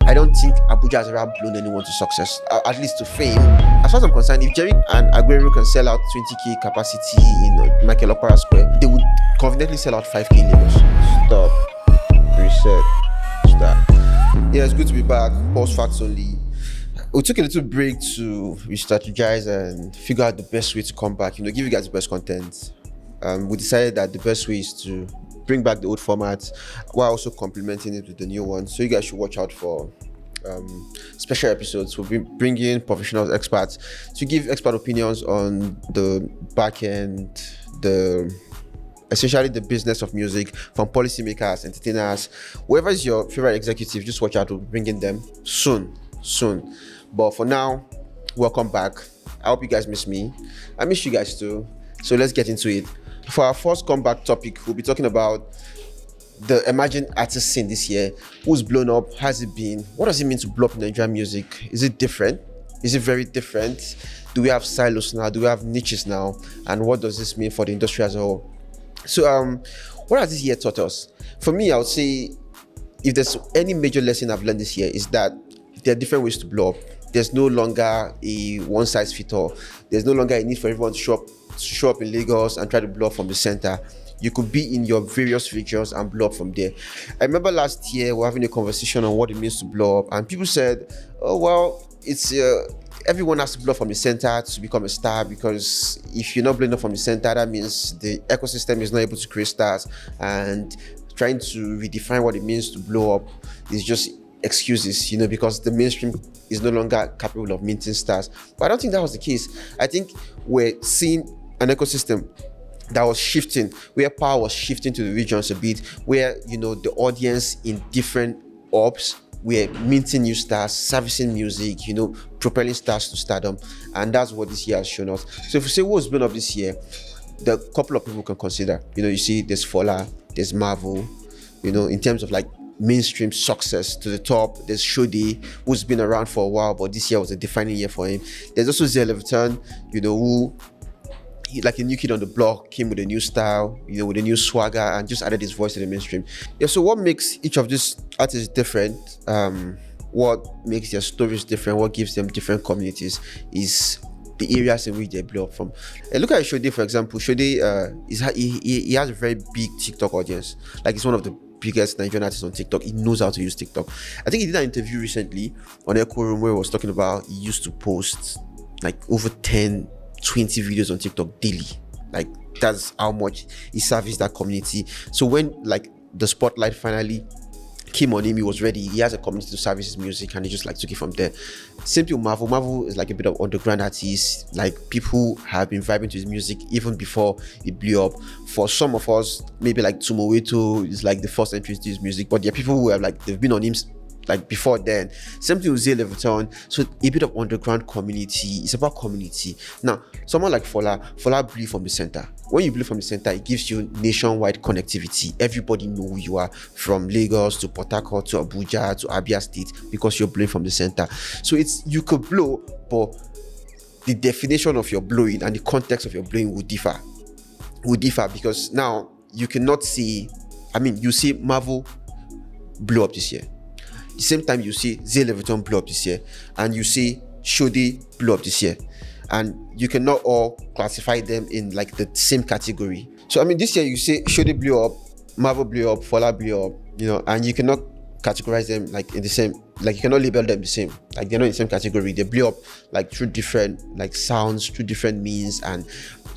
I don't think Abuja has ever blown anyone to success, at least to fame. As far as I'm concerned, if Jerry and Aguero can sell out 20k capacity in Michael Okpara Square, they would confidently sell out 5k in Lagos. Stop. Reset. Start. Yeah, it's good to be back. Pulse facts only. We took a little break to re-strategize and figure out the best way to come back, give you guys the best content. We decided that the best way is to bring back the old format while also complementing it with the new one. So you guys should watch out for special episodes. We'll be bringing professionals, experts to give expert opinions on the back end, essentially the business of music, from policymakers, entertainers, whoever is your favorite executive. Just watch out. We'll be bringing them soon. But for now, welcome back. I hope you guys miss me. I miss you guys too. So let's get into it. For our first comeback topic, we'll be talking about the emerging artist scene this year. Who's blown up? Has it been? What does it mean to blow up in Nigerian music? Is it different? Is it very different? Do we have silos now? Do we have niches now? And what does this mean for the industry as a whole? So, what has this year taught us? For me, I would say, if there's any major lesson I've learned this year, is that there are different ways to blow up. There's no longer a one-size-fits-all. There's no longer a need for everyone to show up in Lagos and try to blow up from the center. You could be in your various regions and blow up from there. I remember last year we were having a conversation on what it means to blow up, and people said, "Oh well, it's everyone has to blow up from the center to become a star, because if you're not blowing up from the center, that means the ecosystem is not able to create stars, and trying to redefine what it means to blow up is just excuses, because the mainstream is no longer capable of minting stars." But I don't think that was the case. I think we're seeing an ecosystem that was shifting, where power was shifting to the regions a bit, where the audience in different orbs were minting new stars, servicing music, propelling stars to stardom. And that's what this year has shown us. So if we say what's been up this year, the couple of people can consider, you see there's Fola, there's Marvel, in terms of like mainstream success to the top. There's Shodi, who's been around for a while, but this year was a defining year for him. There's also Zia Leviton, who, like a new kid on the block, came with a new style, with a new swagger, and just added his voice to the mainstream. Yeah, so what makes each of these artists different, what makes their stories different, what gives them different communities, is the areas in which they blow up from. Look at Shodi, for example. Shodi, he has a very big TikTok audience. Like, he's one of the biggest Nigerian artists on TikTok. He knows how to use TikTok. I think he did an interview recently on Echo Room where he was talking about he used to post like over 10, 20 videos on TikTok daily. Like, that's how much he serviced that community. So when like the spotlight finally came on him, he was ready. He has a community to service his music, and he just like took it from there. Same thing with Marvel. Marvel is like a bit of underground artist. Like, people have been vibing to his music even before it blew up. For some of us, maybe like Tumoweto is like the first entry to his music, but there are people who have like they've been on him like before then. Same thing with Zia Leviton. So a bit of underground community. It's about community. Now, someone like Fola blew from the center. When you blew from the center, it gives you nationwide connectivity. Everybody know who you are, from Lagos to Port Harcourt to Abuja to Abia State, because you're blowing from the center. So you could blow, but the definition of your blowing and the context of your blowing would differ. Because now you cannot see, you see Marvel blow up this year. The same time you see Zia Leviton blow up this year, and you see Shodi blow up this year, and you cannot all classify them in like the same category. So this year you see Shodi blew up, Marvel blew up, Fola blew up, and you cannot categorize them like in the same, like you cannot label them the same. Like, they're not in the same category. They blew up like through different like sounds, through different means, and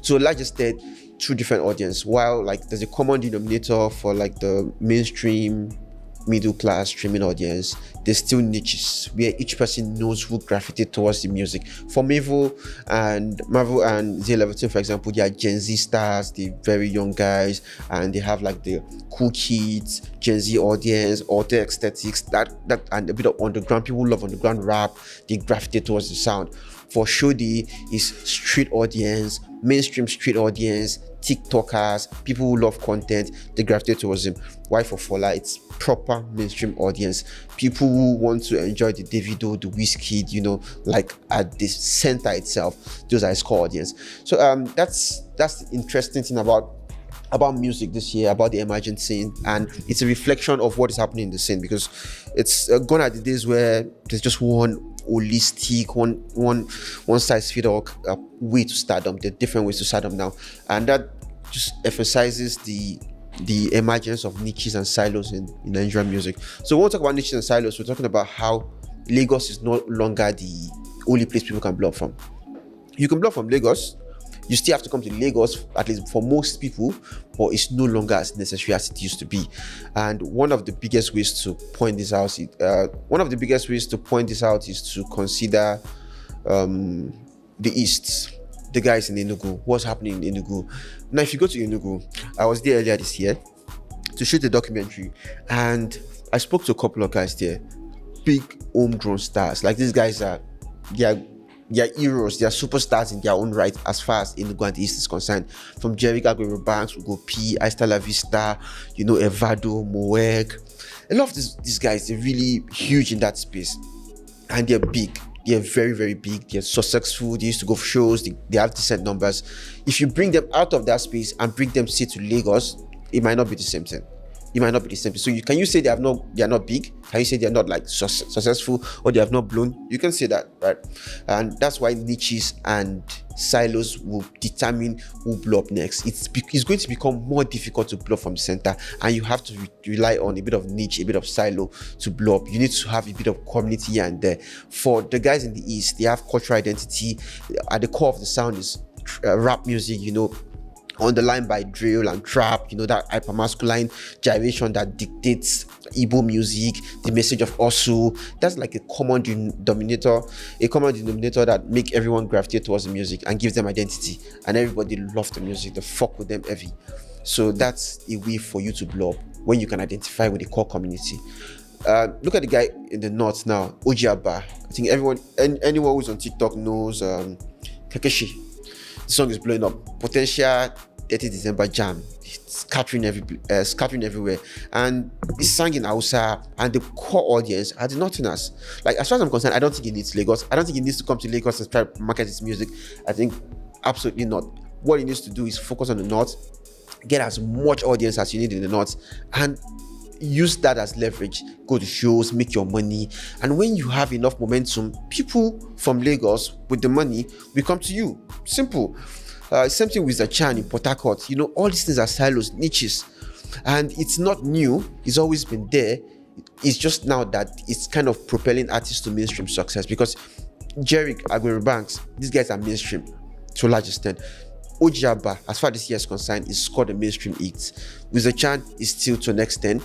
to a large extent through different audience. While like there's a common denominator for like the mainstream middle class streaming audience, there's still niches where each person knows who gravitated towards the music. For Marvel and Zia Leviton, for example, they are Gen Z stars, they're very young guys, and they have like the cool kids, Gen Z audience, auto aesthetics, that and a bit of underground. People love underground rap, they gravitate towards the sound. For Shodi, is street audience, mainstream street audience, TikTokers, people who love content, they gravitate towards him. Why for Fola, it's proper mainstream audience, people who want to enjoy the Davido, the Wizkid, like at the center itself. Those are his core audience. So that's the interesting thing about about music this year, about the emergent scene, and it's a reflection of what is happening in the scene, because it's gone are the days where there's just one holistic, one size fit all way to stardom. There are different ways to stardom now, and that just emphasizes the emergence of niches and silos in Nigerian music. So when we talk about niches and silos, we're talking about how Lagos is no longer the only place people can blow up from. You can blow up from Lagos. You still have to come to Lagos, at least for most people, but it's no longer as necessary as it used to be. And one of the biggest ways to point this out, is to consider the East, the guys in Enugu, what's happening in Enugu. Now, if you go to Enugu, I was there earlier this year to shoot the documentary, and I spoke to a couple of guys there, big homegrown stars. Like, these guys they are heroes, they are superstars in their own right as far as Enugu and the East is concerned. From Jerry Aguero Banks, we go P, Aista La Vista, Evado, Moeg. A lot of these guys, they're really huge in that space, and they're big. They're very, very big. They're successful. They used to go for shows. They have decent numbers. If you bring them out of that space and bring them, say, to Lagos, it might not be the same thing. So can you say they are not big? Can you say they are not like successful, or they have not blown? You can say that, right? And that's why niches and silos will determine who blow up next. It's going to become more difficult to blow from the center, and you have to rely on a bit of niche, a bit of silo to blow up. You need to have a bit of community here and there. For the guys in the East, they have cultural identity. At the core of the sound is rap music, underlined by drill and trap, that hypermasculine gyration that dictates Igbo music, the message of Osu. That's like a common denominator that make everyone gravitate towards the music and gives them identity, and everybody love the music. They fuck with them heavy. So that's a way for you to blow up, when you can identify with the core community. Look at the guy in the north now, Ojiaba. I think anyone who's on TikTok knows Kekeshi. The song is blowing up. Potential 30 December jam. It's scattering everywhere. And it's sang in Hausa, and the core audience are the Northerners. Like, as far as I'm concerned, I don't think he needs Lagos. I don't think he needs to come to Lagos and try to market his music. I think absolutely not. What he needs to do is focus on the North, get as much audience as you need in the North, and use that as leverage. Go to shows, make your money, and when you have enough momentum, people from Lagos with the money will come to you. Simple. Same thing with Zachan in Port Harcourt. All these things are silos, niches, and it's not new. It's always been there. It's just now that it's kind of propelling artists to mainstream success, because Jerry Aguero Banks, these guys are mainstream to a large extent. Ojaba, as far as this year is concerned, is scored a mainstream hit. With Zachan, is still to an extent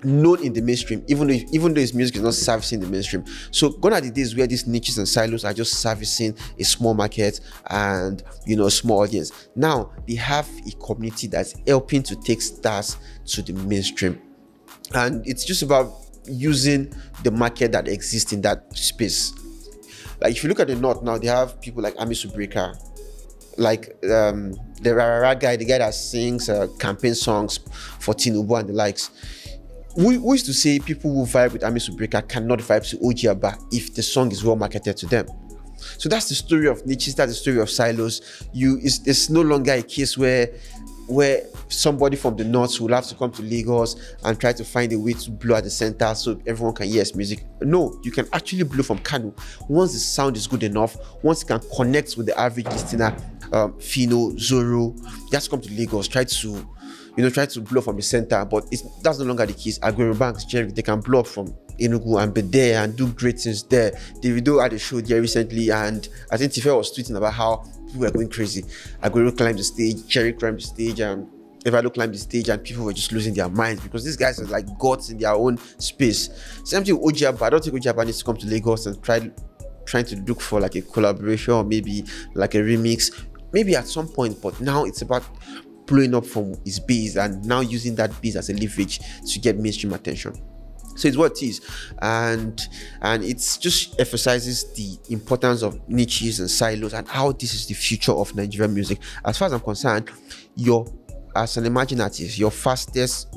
known in the mainstream, even though his music is not servicing the mainstream. So gone are the days where these niches and silos are just servicing a small market and a small audience. Now they have a community that's helping to take stars to the mainstream, and it's just about using the market that exists in that space. Like, if you look at the North now, they have people like Ami Subreka, like the Rara guy, the guy that sings campaign songs for Tinubu and the likes. We used to say people who vibe with Ami Subreka cannot vibe to Ojiaba if the song is well marketed to them. So that's the story of niches, that's the story of silos. It's no longer a case where somebody from the North will have to come to Lagos and try to find a way to blow at the center so everyone can hear his music. No, you can actually blow from Kano. Once the sound is good enough, once you can connect with the average listener, Fino, Zoro, just come to Lagos, try to blow from the center, but that's no longer the case. Aguero Banks, Jerry, they can blow up from Enugu and be there and do great things there. Davido had a show there recently, and I think Tife was tweeting about how people were going crazy. Aguero climbed the stage, Jerry climbed the stage, and Evalo climbed the stage, and people were just losing their minds because these guys are like gods in their own space. Same thing with Ojiaba. I don't think Ojiaba needs to come to Lagos and trying to look for like a collaboration or maybe like a remix, maybe at some point, but now it's about blowing up from his base and now using that base as a leverage to get mainstream attention. So it's what it is, and it's just emphasizes the importance of niches and silos and how this is the future of Nigerian music. As far as I'm concerned, as an emerging artist, your fastest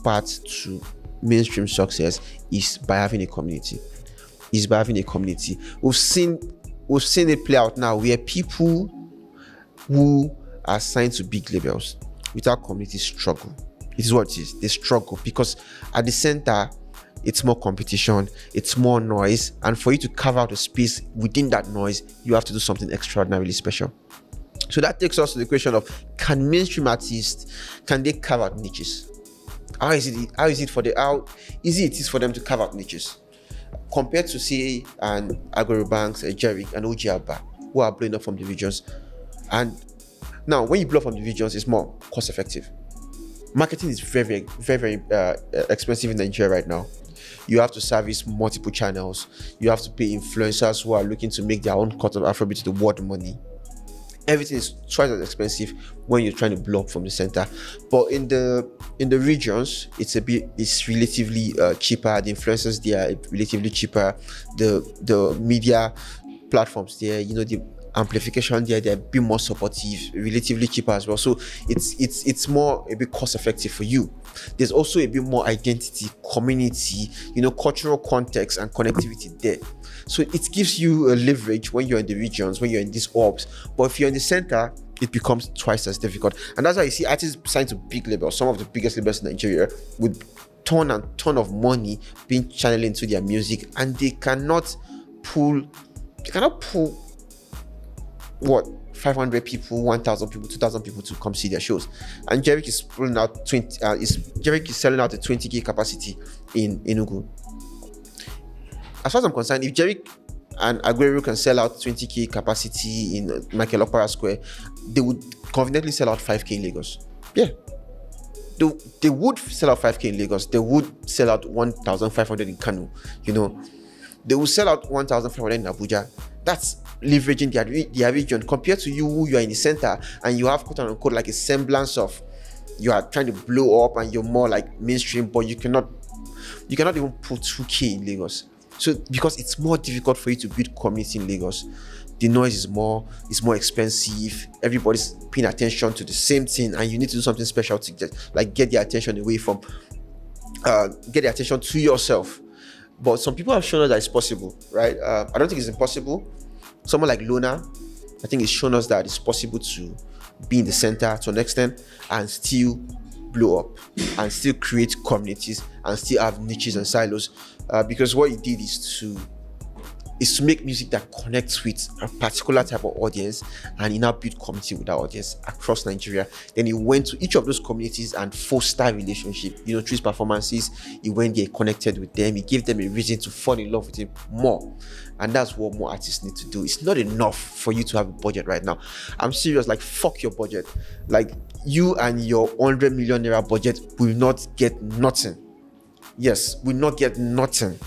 path to mainstream success is by having a community. We've seen it play out now where people who are signed to big labels without community struggle. It is what it is. They struggle because at the center, it's more competition, it's more noise, and for you to carve out a space within that noise, you have to do something extraordinarily special. So that takes us to the question of, can mainstream artists, can they carve out niches? How easy it is for them to carve out niches compared to, say, an Aguero Banks, a Jerick, an OG Abba, who are blowing up from the regions. And now, when you blow up from the regions, it's more cost effective. Marketing is very, very, very expensive in Nigeria right now. You have to service multiple channels. You have to pay influencers who are looking to make their own cut of Afrobeat to the world money. Everything is twice as expensive when you're trying to blow up from the center. But in the regions, it's relatively cheaper. The influencers there are relatively cheaper. The media platforms there, the amplification there, they're a bit more supportive, relatively cheaper as well. So it's more a bit cost effective for you. There's also a bit more identity, community, cultural context and connectivity there. So it gives you a leverage when you're in the regions, when you're in these orbs. But if you're in the center, it becomes twice as difficult. And that's why you see artists signed to big labels, some of the biggest labels in Nigeria, with ton and ton of money being channeled into their music, and they cannot pull what, 500 people, 1,000 people, 2,000 people to come see their shows. And Jerick is pulling out Jerick is selling out a 20k capacity in Enugu. As far as I'm concerned, if Jerick and Aguero can sell out 20k capacity in Michael Okpara Square, they would conveniently sell out 5k in Lagos. Yeah. They would sell out 5k in Lagos. They would sell out 1,500 in Kano. They will sell out 1,500 in Abuja. That's leveraging their region compared to you who you are in the center and you have quote unquote like a semblance of, you are trying to blow up and you're more like mainstream, but you cannot even put 2k in Lagos. So because it's more difficult for you to build community in Lagos, the noise is more expensive, everybody's paying attention to the same thing, and you need to do something special to get their attention away from get their attention to yourself. But some people have shown us that it's possible, right? I don't think it's impossible. Someone like Lona, I think it's shown us that it's possible to be in the center to an extent and still blow up and still create communities and still have niches and silos, because what he did is to make music that connects with a particular type of audience, and he now built community with that audience across Nigeria. Then he went to each of those communities and foster relationship, through his performances. He went there, connected with them, he gave them a reason to fall in love with him more. And that's what more artists need to do. It's not enough for you to have a budget right now. I'm serious, fuck your budget. You and your 100 million naira budget will not get nothing. Yes, will not get nothing.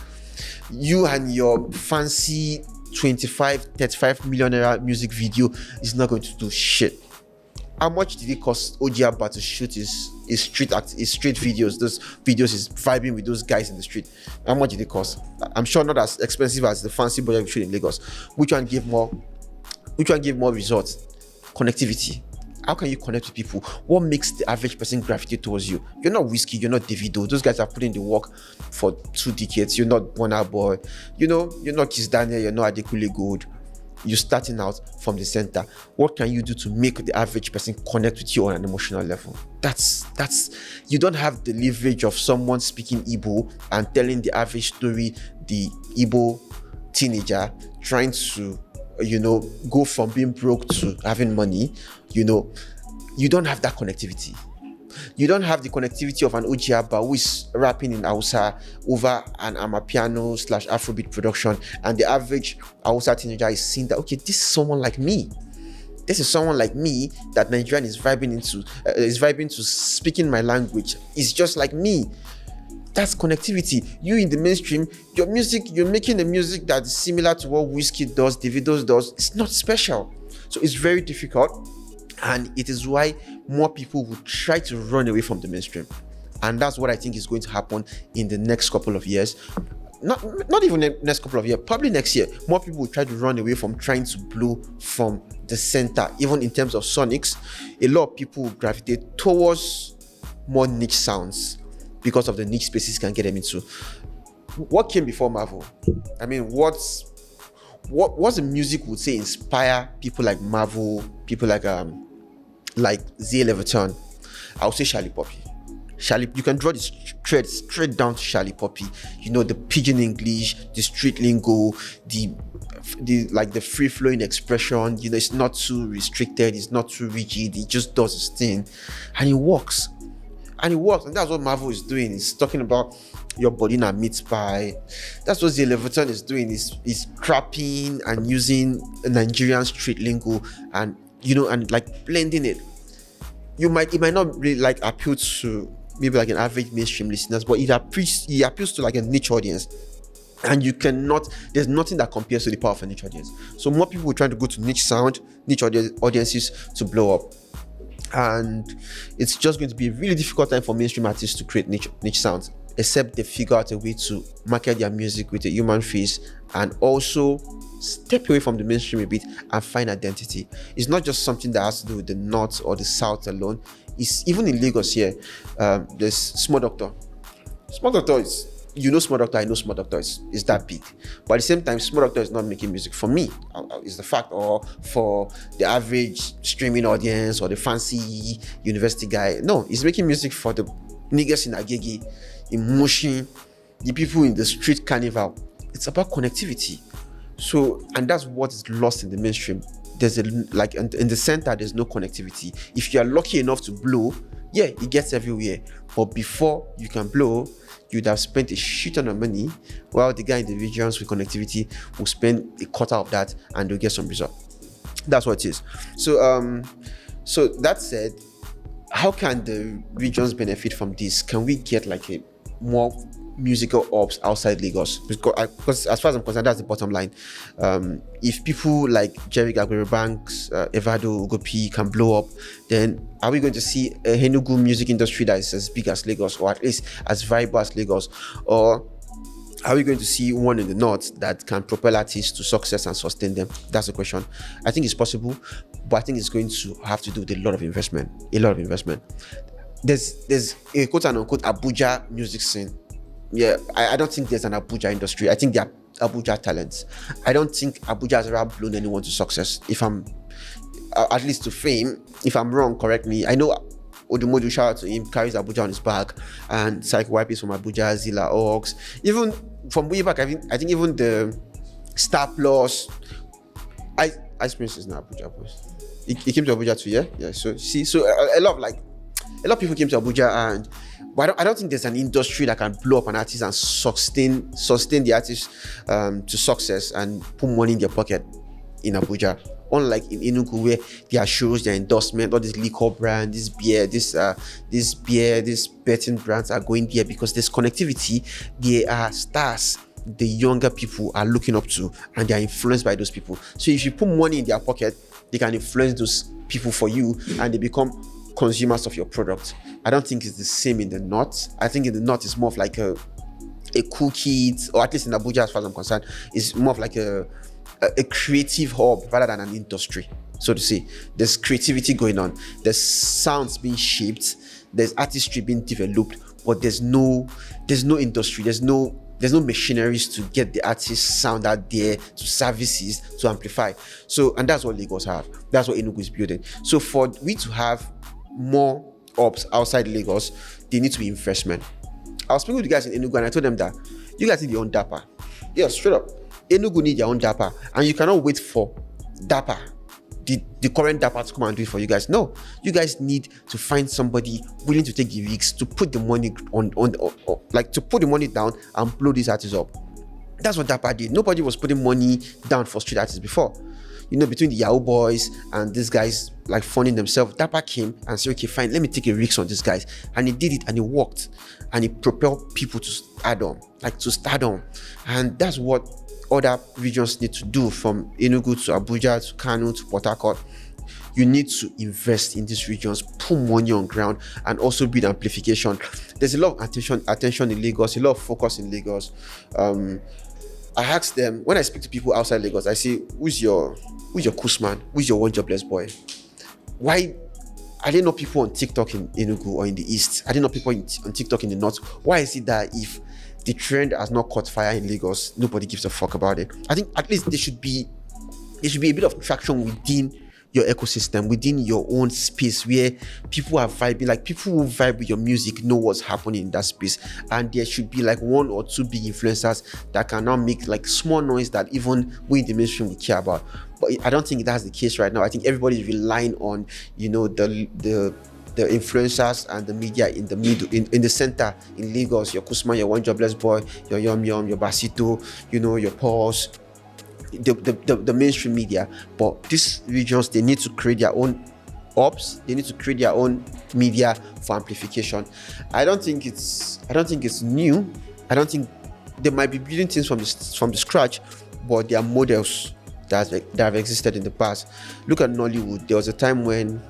You and your fancy 25, 35 million naira music video is not going to do shit. How much did it cost OG Abba to shoot his street videos? Those videos is vibing with those guys in the street. How much did it cost? I'm sure not as expensive as the fancy budget we shoot in Lagos. Which one gave more results? Connectivity. How can you connect with people? What makes the average person gravitate towards you? You're not Whiskey, you're not Davido. Those guys have put in the work for 2 decades. You're not Burna Boy. You're not Kiss Daniel. You're not Adekunle Gold. You're starting out from the center. What can you do to make the average person connect with you on an emotional level? That's you don't have the leverage of someone speaking Igbo and telling the average story, the Igbo teenager trying to go from being broke to having money. You don't have that connectivity. You don't have the connectivity of an OG Abba who is rapping in Hausa over an Amapiano / Afrobeat production, and the average Hausa teenager is seeing that, okay, this is someone like me. This is someone like me that Nigerian is vibing to speaking my language. It's just like me. That's connectivity. You in the mainstream, your music, you're making a music that's similar to what Whiskey does, Davido does. It's not special. So it's very difficult. And it is why more people will try to run away from the mainstream. And that's what I think is going to happen in the next couple of years. Not even the next couple of years, probably next year. More people will try to run away from trying to blow from the center. Even in terms of sonics, a lot of people will gravitate towards more niche sounds because of the niche spaces can get them into. What came before Marvel? I mean, what's the music would say inspire people like Marvel, people like like Zay Leviton, I would say Charlie Poppy. Charlie, you can draw the thread straight down to Charlie Poppy. You know, the pidgin English, the street lingo, the free flowing expression. You know, it's not too restricted, it's not too rigid. It just does its thing, and it works. And that's what Marvel is doing. It's talking about your body in a meat pie. That's what Zay Leviton is doing. Is trapping and using a Nigerian street lingo, and and like blending it. It might not really like appeal to maybe like an average mainstream listeners, but it appeals to like a niche audience. And there's nothing that compares to the power of a niche audience. So more people are trying to go to niche audiences to blow up. And it's just going to be a really difficult time for mainstream artists to create niche sounds, except they figure out a way to market their music with a human face and also step away from the mainstream a bit and find identity. It's not just something that has to do with the north or the south alone. It's even in Lagos here. There's Small Doctor. Small Doctor is, Small Doctor, I know Small Doctor is that big. But at the same time, Small Doctor is not making music for me, is the fact, or for the average streaming audience or the fancy university guy. No, he's making music for the niggas in Agege, in Mushin, the people in the street carnival. It's about connectivity. So, and that's what is lost in the mainstream. There's in the center, there's no connectivity. If you are lucky enough to blow, yeah, it gets everywhere. But before you can blow, you'd have spent a shit ton of money, while the guy in the regions with connectivity will spend a quarter of that and they'll get some result. That's what it is. So that said, how can the regions benefit from this? Can we get like a more musical ops outside Lagos? Because as far as I'm concerned, that's the bottom line. If people like Jerry Aguero Banks, Evado Ugopi can blow up, then are we going to see a Enugu music industry that is as big as Lagos, or at least as viable as Lagos? Or are we going to see one in the north that can propel artists to success and sustain them? That's the question. I think it's possible, but I think it's going to have to do with a lot of investment. There's a quote and unquote Abuja music scene. Yeah, I don't think there's an Abuja industry. I think there are Abuja talents. I don't think Abuja has ever blown anyone to success. At least to fame. If I'm wrong, correct me. I know Odumodu, shout out to him, carries Abuja on his back, and Psycho YPs from Abuja, Zilla, Ox. Even from way back, I think even the Star Plus, Ice Prince is not Abuja, boys. He came to Abuja too, yeah? Yeah, so see, a lot of people came to Abuja, but I don't think there's an industry that can blow up an artist and sustain the artist to success and put money in their pocket in Abuja. Unlike in Enugu, where their shows, their endorsement, all this liquor brand, this beer, this betting brands are going there because there's connectivity. They are stars the younger people are looking up to, and they are influenced by those people. So if you put money in their pocket, they can influence those people for you, and they become consumers of your product. I don't think it's the same in the north. I think in the north it's more of like a cool kids, or at least in Abuja, as far as I'm concerned, it's more of like a creative hub rather than an industry, so to say. There's creativity going on, there's sounds being shaped, there's artistry being developed, but there's no industry, there's no machineries to get the artist sound out there, to services, to amplify. So, and that's what Lagos have. That's what Enugu is building. So for we to have more ops outside Lagos, they need to be investment. I was speaking with the guys in Enugu and I told them that you guys need your own dapper. Yeah, straight up. Enugu need their own dapper, and you cannot wait for dapper, the current dapper, to come and do it for you guys. No, you guys need to find somebody willing to take the risks, to put the money on to put the money down and blow these artists up. That's what dapper did. Nobody was putting money down for street artists before. Between the Yahoo boys and these guys like funding themselves, Dapper came and said, okay, fine, let me take a risk on these guys. And he did it, and it worked. And it propelled people to stardom. And that's what other regions need to do, from Enugu to Abuja to Kano to Port Harcourt. You need to invest in these regions, put money on ground, and also build amplification. There's a lot of attention in Lagos, a lot of focus in Lagos. I ask them, when I speak to people outside Lagos, I say, who's your Kusman? Who's your one jobless boy? Why are there not people on TikTok in Enugu or in the East? Are there not people on TikTok in the North? Why is it that if the trend has not caught fire in Lagos, nobody gives a fuck about it? I think at least there should be a bit of traction within your ecosystem, within your own space where people are vibing, like people who vibe with your music know what's happening in that space. And there should be like one or two big influencers that can now make like small noise that even we in the mainstream we care about. But I don't think that's the case right now. I think everybody's relying on, the influencers and the media in the middle, in the center, in Lagos, your Kusma, your One Jobless Boy, your Yum Yum, your Basito, your Pulse, the mainstream media. But these regions, they need to create their own ops, they need to create their own media for amplification. I don't think it's new. I don't think they might be building things from the scratch, but they are models that have existed in the past. Look at Nollywood. There was a time when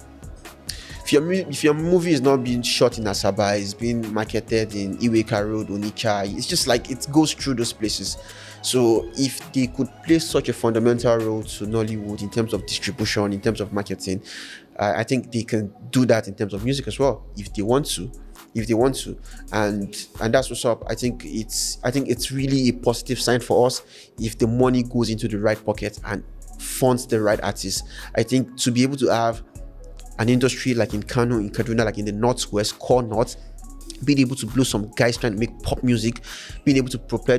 if your movie is not being shot in Asaba, it's being marketed in Iweka Road, Onitsha, it's just like it goes through those places. So if they could play such a fundamental role to Nollywood in terms of distribution, in terms of marketing, I think they can do that in terms of music as well, if they want to. And that's what's up. I think it's really a positive sign for us if the money goes into the right pocket and funds the right artists. I think to be able to have an industry like in Kano, in Kaduna, like in the Northwest, core North, being able to blow some guys trying to make pop music, being able to propel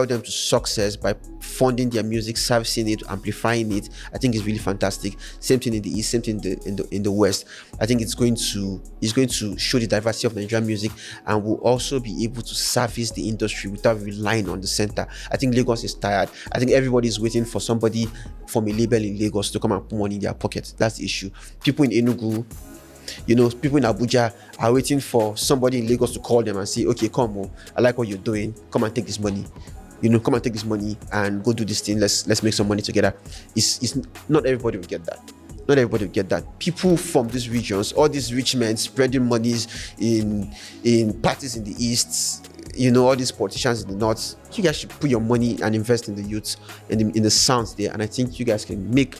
them to success by funding their music, servicing it, amplifying it, I think is really fantastic. Same thing in the East, same thing in the West. I think it's going to show the diversity of Nigerian music, and will also be able to service the industry without relying on the center. I think Lagos is tired. I think everybody is waiting for somebody from a label in Lagos to come and put money in their pocket. That's the issue. People in Enugu, people in Abuja are waiting for somebody in Lagos to call them and say, okay, come on, I like what you're doing. Come and take this money. Come and take this money and go do this thing. Let's make some money together. It's not everybody will get that. Not everybody will get that. People from these regions, all these rich men spreading monies in parties in the East, all these politicians in the North, you guys should put your money and invest in the youths and in the sounds there. And I think you guys can make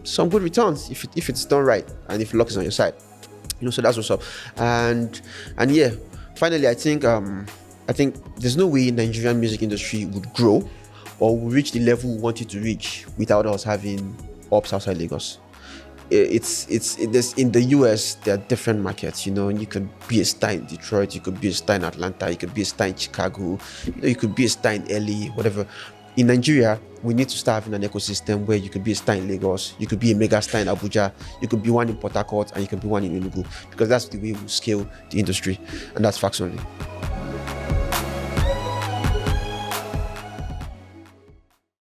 some good returns if it's done right and if luck is on your side. So that's what's up. And yeah, finally, I think there's no way Nigerian music industry would grow or would reach the level we want it to reach without us having ops outside Lagos. It's in the US, there are different markets. You could be a star in Detroit, you could be a star in Atlanta, you could be a star in Chicago, you could be a star in LA, whatever. In Nigeria, we need to start having an ecosystem where you could be a star in Lagos, you could be a mega star in Abuja, you could be one in Port Harcourt, and you could be one in Enugu, because that's the way we scale the industry, and that's facts only.